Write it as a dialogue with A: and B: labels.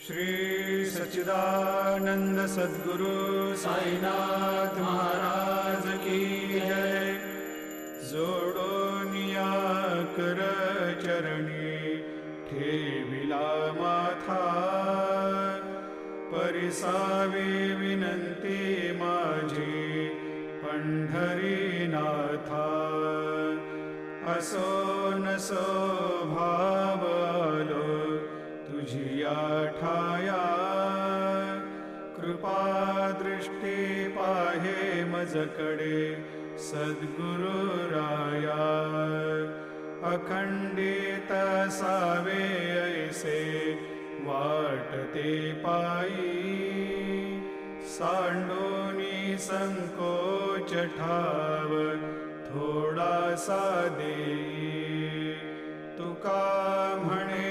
A: श्री सच्चिदानंद सद्गुरु साईनाथ महाराज की जय। जोडोनिया कर चरणी ठेविला माथा, परिसावी विनंती माझी पंढरीनाथा। असो नसो भाव आलो तुझिया ठाया, कृपा दृष्टी पाहे मजकडे सद्गुरु राया। अखंडित सावे ऐसे वाटते पायी, सांडोनी संकोच ठाव थोडासा देई। तुका म्हणे